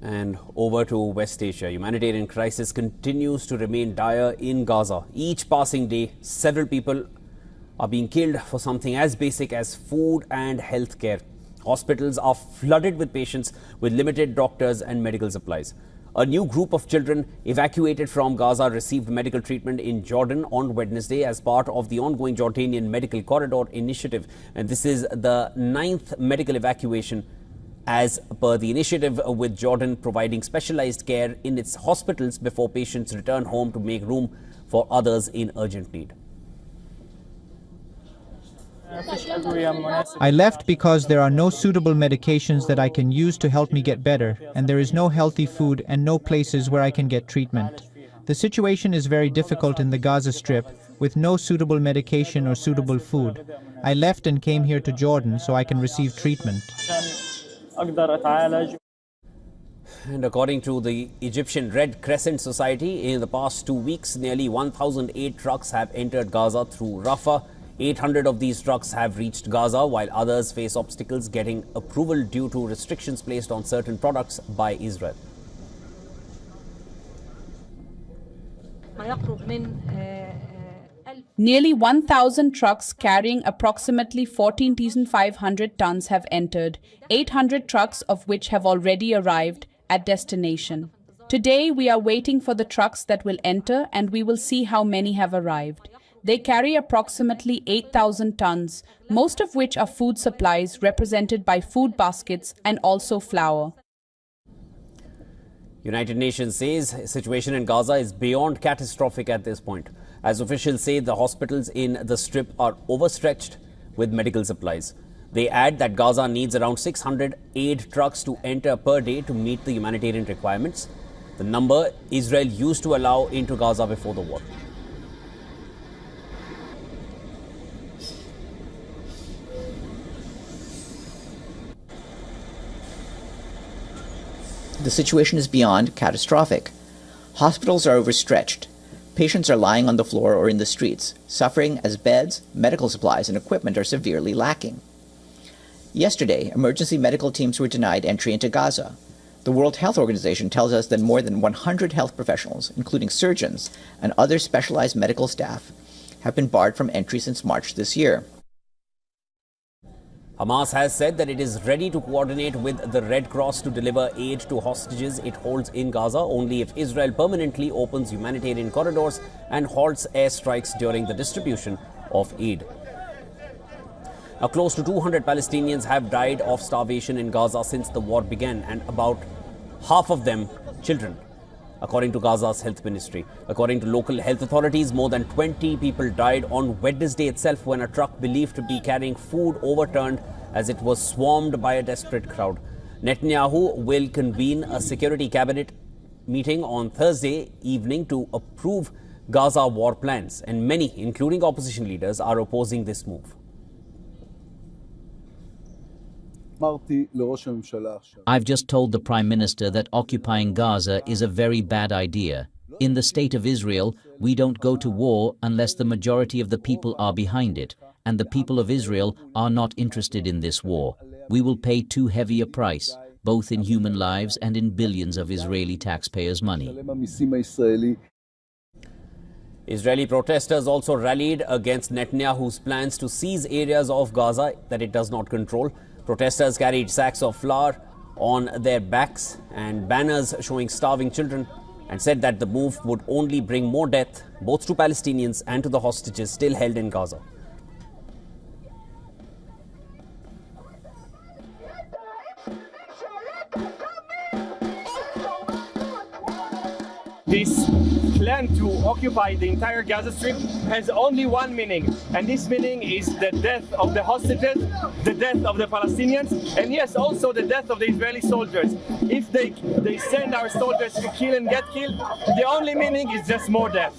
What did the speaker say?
And over to West Asia. Humanitarian crisis continues to remain dire in Gaza. Each passing day, several people are being killed for something as basic as food and health care. Hospitals are flooded with patients with limited doctors and medical supplies. A new group of children evacuated from Gaza received medical treatment in Jordan on Wednesday as part of the ongoing Jordanian Medical Corridor Initiative. And this is the 9th medical evacuation as per the initiative, with Jordan providing specialized care in its hospitals before patients return home to make room for others in urgent need. I left because there are no suitable medications that I can use to help me get better, and there is no healthy food and no places where I can get treatment. The situation is very difficult in the Gaza Strip, with no suitable medication or suitable food. I left and came here to Jordan so I can receive treatment. And according to the Egyptian Red Crescent Society, in the past 2 weeks, nearly 1,008 trucks have entered Gaza through Rafah. 800 of these trucks have reached Gaza, while others face obstacles getting approval due to restrictions placed on certain products by Israel. Nearly 1,000 trucks carrying approximately 14,500 tons have entered, 800 trucks of which have already arrived at destination. Today, we are waiting for the trucks that will enter, and we will see how many have arrived. They carry approximately 8,000 tons, most of which are food supplies represented by food baskets and also flour. United Nations says the situation in Gaza is beyond catastrophic at this point, as officials say the hospitals in the Strip are overstretched with medical supplies. They add that Gaza needs around 600 aid trucks to enter per day to meet the humanitarian requirements, the number Israel used to allow into Gaza before the war. The situation is beyond catastrophic. Hospitals are overstretched. Patients are lying on the floor or in the streets, suffering as beds, medical supplies, and equipment are severely lacking. Yesterday, emergency medical teams were denied entry into Gaza. The World Health Organization tells us that more than 100 health professionals, including surgeons and other specialized medical staff, have been barred from entry since March this year. Hamas has said that it is ready to coordinate with the Red Cross to deliver aid to hostages it holds in Gaza only if Israel permanently opens humanitarian corridors and halts airstrikes during the distribution of aid. Now, close to 200 Palestinians have died of starvation in Gaza since the war began, and about half of them children, according to Gaza's health ministry. According to local health authorities, more than 20 people died on Wednesday itself when a truck believed to be carrying food overturned as it was swarmed by a desperate crowd. Netanyahu will convene a security cabinet meeting on Thursday evening to approve Gaza war plans, and many, including opposition leaders, are opposing this move. I've just told the Prime Minister that occupying Gaza is a very bad idea. In the state of Israel, we don't go to war unless the majority of the people are behind it, and the people of Israel are not interested in this war. We will pay too heavy a price, both in human lives and in billions of Israeli taxpayers' money. Israeli protesters also rallied against Netanyahu's plans to seize areas of Gaza that it does not control. Protesters carried sacks of flour on their backs and banners showing starving children, and said that the move would only bring more death both to Palestinians and to the hostages still held in Gaza. This plan to occupy the entire Gaza Strip has only one meaning, and this meaning is the death of the hostages, the death of the Palestinians, and yes, also the death of the Israeli soldiers. If they send our soldiers to kill and get killed, the only meaning is just more death.